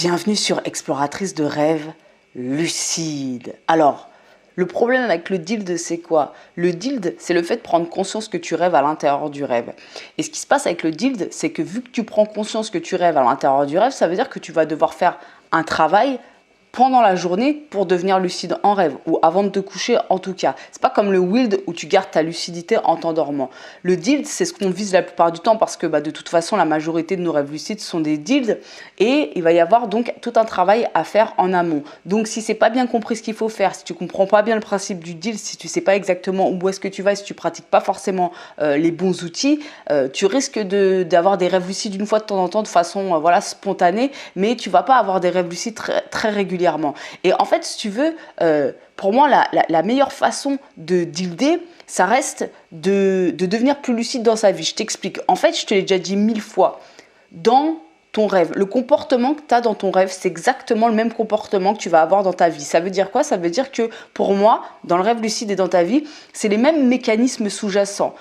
Bienvenue sur Exploratrice de rêves lucides. Alors, le problème avec le DILD, c'est quoi? Le DILD, c'est le fait de prendre conscience que tu rêves à l'intérieur du rêve. Et ce qui se passe avec le DILD, c'est que vu que tu prends conscience que tu rêves à l'intérieur du rêve, ça veut dire que tu vas devoir faire un travail pendant la journée pour devenir lucide en rêve, ou avant de te coucher en tout cas. C'est pas comme le WILD où tu gardes ta lucidité en t'endormant. Le DILD, c'est ce qu'on vise la plupart du temps parce que de toute façon, la majorité de nos rêves lucides sont des DILD et il va y avoir donc tout un travail à faire en amont. Donc si c'est pas bien compris ce qu'il faut faire, si tu comprends pas bien le principe du DILD, si tu sais pas exactement où est-ce que tu vas et si tu pratiques pas forcément les bons outils, tu risques d'avoir des rêves lucides une fois de temps en temps de façon spontanée, mais tu vas pas avoir des rêves lucides très régulièrement. Et en fait, si tu veux, pour moi, la meilleure façon de dealer, ça reste de devenir plus lucide dans sa vie. Je t'explique. En fait, je te l'ai déjà dit 1000 fois. Dans ton rêve, le comportement que tu as dans ton rêve, c'est exactement le même comportement que tu vas avoir dans ta vie. Ça veut dire quoi? Ça veut dire que pour moi, dans le rêve lucide et dans ta vie, c'est les mêmes mécanismes sous-jacents.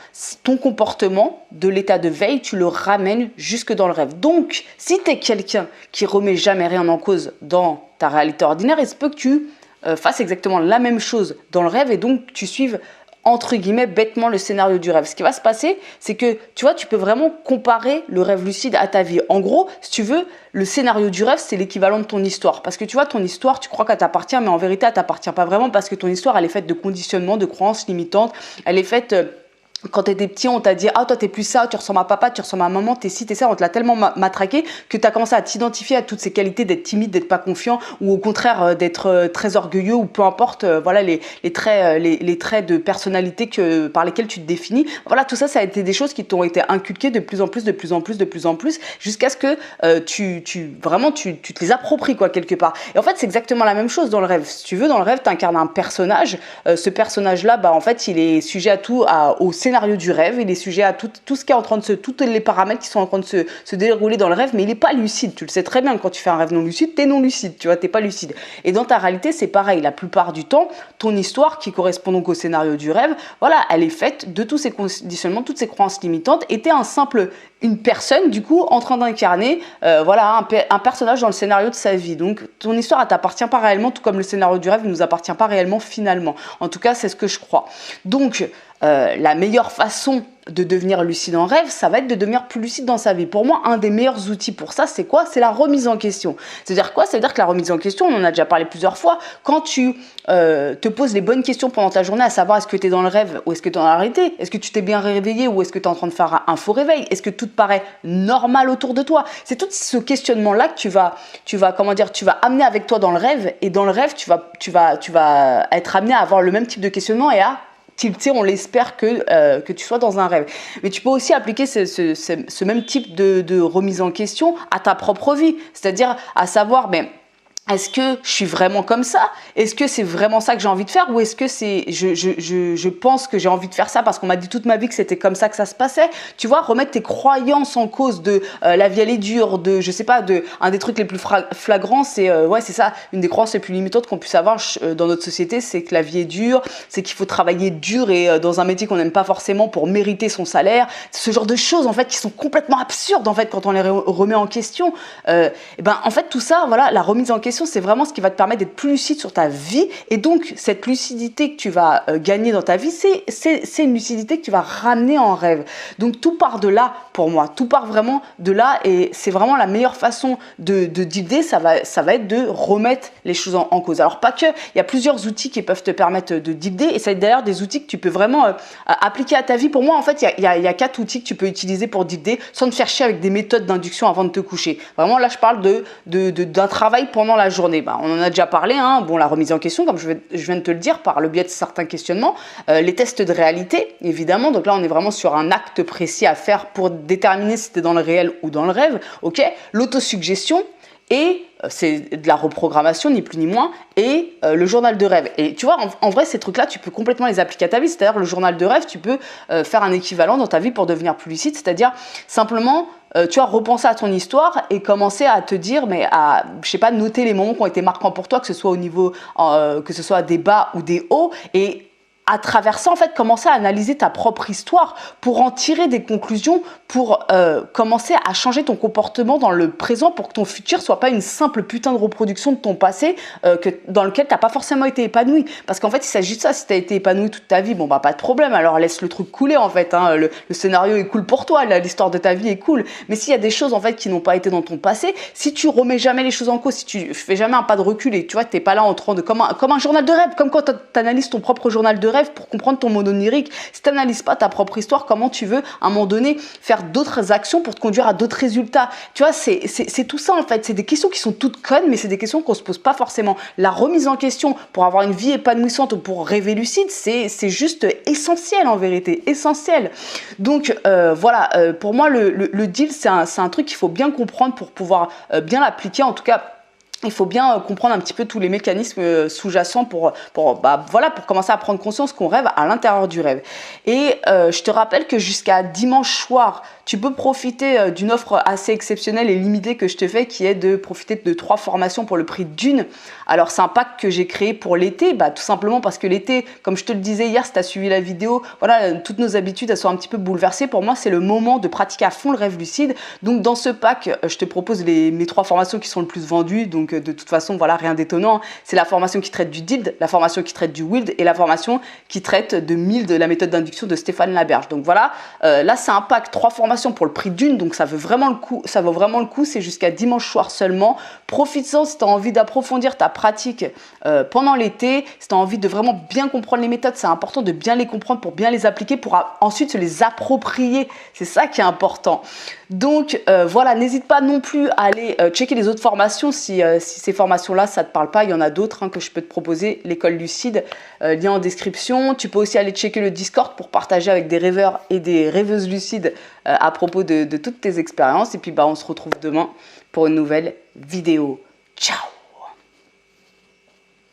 Ton comportement de l'état de veille, tu le ramènes jusque dans le rêve. Donc, si tu es quelqu'un qui remet jamais rien en cause dans ta réalité ordinaire, il se peut que tu fasses exactement la même chose dans le rêve et donc tu suives entre guillemets bêtement le scénario du rêve. Ce qui va se passer, c'est que tu vois, tu peux vraiment comparer le rêve lucide à ta vie. En gros, si tu veux, le scénario du rêve, c'est l'équivalent de ton histoire. Parce que tu vois, ton histoire, tu crois qu'elle t'appartient, mais en vérité, elle t'appartient pas vraiment parce que ton histoire, elle est faite de conditionnements, de croyances limitantes. Elle est faite... Quand tu étais petit, on t'a dit « Ah, toi, t'es plus ça, tu ressembles à papa, tu ressembles à maman, t'es ci, t'es ça », on te l'a tellement matraqué que tu as commencé à t'identifier à toutes ces qualités d'être timide, d'être pas confiant ou au contraire d'être très orgueilleux ou peu importe les traits de personnalité par lesquels tu te définis. Voilà, tout ça, ça a été des choses qui t'ont été inculquées de plus en plus jusqu'à ce que tu te les appropries quoi, quelque part. Et en fait, c'est exactement la même chose dans le rêve. Si tu veux, dans le rêve, tu incarnes un personnage. Ce personnage-là, en fait, il est sujet à tout, au scénario du rêve, il est sujet à tout ce qui est en train de tous les paramètres qui sont en train de se dérouler dans le rêve, mais il n'est pas lucide. Tu le sais très bien, quand tu fais un rêve non lucide, t'es non lucide, tu vois, t'es pas lucide. Et dans ta réalité, c'est pareil. La plupart du temps, ton histoire, qui correspond donc au scénario du rêve, voilà, elle est faite de tous ces conditionnements, toutes ces croyances limitantes, et t'es une personne, du coup, en train d'incarner un personnage dans le scénario de sa vie. Donc, ton histoire, elle t'appartient pas réellement, tout comme le scénario du rêve ne nous appartient pas réellement finalement. En tout cas, c'est ce que je crois. Donc, la meilleure façon de devenir lucide en rêve, ça va être de devenir plus lucide dans sa vie. Pour moi, un des meilleurs outils pour ça, c'est quoi? C'est la remise en question. C'est-à-dire quoi? C'est-à-dire que la remise en question, on en a déjà parlé plusieurs fois, quand tu te poses les bonnes questions pendant ta journée, à savoir est-ce que tu es dans le rêve ou est-ce que tu es dans la réalité? Est-ce que tu t'es bien réveillé ou est-ce que tu es en train de faire un faux réveil? Est-ce que tout te paraît normal autour de toi? C'est tout ce questionnement-là que tu vas amener avec toi dans le rêve, et dans le rêve, tu vas être amené à avoir le même type de questionnement et à tilter, on l'espère, que tu sois dans un rêve. Mais tu peux aussi appliquer ce même type de remise en question à ta propre vie. C'est-à-dire à savoir, est-ce que je suis vraiment comme ça? Est-ce que c'est vraiment ça que j'ai envie de faire? Ou est-ce que je pense que j'ai envie de faire ça parce qu'on m'a dit toute ma vie que c'était comme ça que ça se passait? Tu vois, remettre tes croyances en cause de la vie elle est dure, un des trucs les plus flagrants, c'est ça, une des croyances les plus limitantes qu'on puisse avoir dans notre société, c'est que la vie est dure, c'est qu'il faut travailler dur et dans un métier qu'on n'aime pas forcément pour mériter son salaire. Ce genre de choses en fait qui sont complètement absurdes en fait quand on les remet en question. En fait tout ça, voilà, la remise en question, c'est vraiment ce qui va te permettre d'être plus lucide sur ta vie. Et donc, cette lucidité que tu vas gagner dans ta vie, c'est une lucidité que tu vas ramener en rêve. Donc, tout part de là pour moi. Tout part vraiment de là. Et c'est vraiment la meilleure façon de dealer. Ça va être de remettre les choses en cause. Alors, pas que. Il y a plusieurs outils qui peuvent te permettre de dealer. Et c'est d'ailleurs des outils que tu peux vraiment appliquer à ta vie. Pour moi, en fait, il y a 4 outils que tu peux utiliser pour dealer sans te faire chier avec des méthodes d'induction avant de te coucher. Vraiment, là, je parle d'un travail pendant la journée. On en a déjà parlé, la remise en question, comme je viens de te le dire, par le biais de certains questionnements, les tests de réalité, évidemment, donc là on est vraiment sur un acte précis à faire pour déterminer si tu es dans le réel ou dans le rêve, ok, l'autosuggestion, et c'est de la reprogrammation, ni plus ni moins, et le journal de rêve. Et tu vois, en vrai, ces trucs-là, tu peux complètement les appliquer à ta vie. C'est-à-dire, le journal de rêve, tu peux faire un équivalent dans ta vie pour devenir plus lucide. C'est-à-dire, simplement, tu vois, repenser à ton histoire et commencer à te dire, noter les moments qui ont été marquants pour toi, que ce soit au niveau, que ce soit des bas ou des hauts, et à travers ça, en fait, commencer à analyser ta propre histoire pour en tirer des conclusions, pour commencer à changer ton comportement dans le présent pour que ton futur soit pas une simple putain de reproduction de ton passé dans lequel t'as pas forcément été épanoui. Parce qu'en fait, il s'agit de ça. Si t'as été épanoui toute ta vie, bon bah pas de problème. Alors laisse le truc couler en fait. Hein. Le scénario est cool pour toi, l'histoire de ta vie est cool. Mais s'il y a des choses en fait qui n'ont pas été dans ton passé, si tu remets jamais les choses en cause, si tu fais jamais un pas de recul et tu vois, t'es pas là en train de comme un journal de rêve, comme quand t'analyses ton propre journal de rêve pour comprendre ton monde onirique. Si tu n'analyses pas ta propre histoire, comment tu veux, à un moment donné, faire d'autres actions pour te conduire à d'autres résultats? Tu vois, c'est tout ça, en fait. C'est des questions qui sont toutes connes, mais c'est des questions qu'on se pose pas forcément. La remise en question pour avoir une vie épanouissante ou pour rêver lucide, c'est juste essentiel, en vérité. Essentiel. Donc, voilà, pour moi, le deal, c'est un truc qu'il faut bien comprendre pour pouvoir bien l'appliquer. En tout cas, il faut bien comprendre un petit peu tous les mécanismes sous-jacents pour commencer à prendre conscience qu'on rêve à l'intérieur du rêve. Et je te rappelle que jusqu'à dimanche soir, tu peux profiter d'une offre assez exceptionnelle et limitée que je te fais, qui est de profiter de 3 formations pour le prix d'une. Alors c'est un pack que j'ai créé pour l'été, tout simplement parce que l'été, comme je te le disais hier, si tu as suivi la vidéo, voilà, toutes nos habitudes elles sont un petit peu bouleversées. Pour moi, c'est le moment de pratiquer à fond le rêve lucide. Donc dans ce pack, je te propose mes 3 formations qui sont le plus vendues. Donc de toute façon, voilà, rien d'étonnant. C'est la formation qui traite du DILD, la formation qui traite du WILD et la formation qui traite de MILD, la méthode d'induction de Stéphane Laberge. Donc voilà, là c'est un pack 3 formations pour le prix d'une, donc ça vaut vraiment le coup, c'est jusqu'à dimanche soir seulement. Profites-en si tu as envie d'approfondir ta pratique pendant l'été, si tu as envie de vraiment bien comprendre les méthodes, c'est important de bien les comprendre pour bien les appliquer, pour ensuite se les approprier, c'est ça qui est important. Donc voilà, n'hésite pas non plus à aller checker les autres formations si ces formations-là, ça ne te parle pas. Il y en a d'autres que je peux te proposer, l'école lucide, lien en description. Tu peux aussi aller checker le Discord pour partager avec des rêveurs et des rêveuses lucides à propos de toutes tes expériences. Et puis on se retrouve demain pour une nouvelle vidéo. Ciao!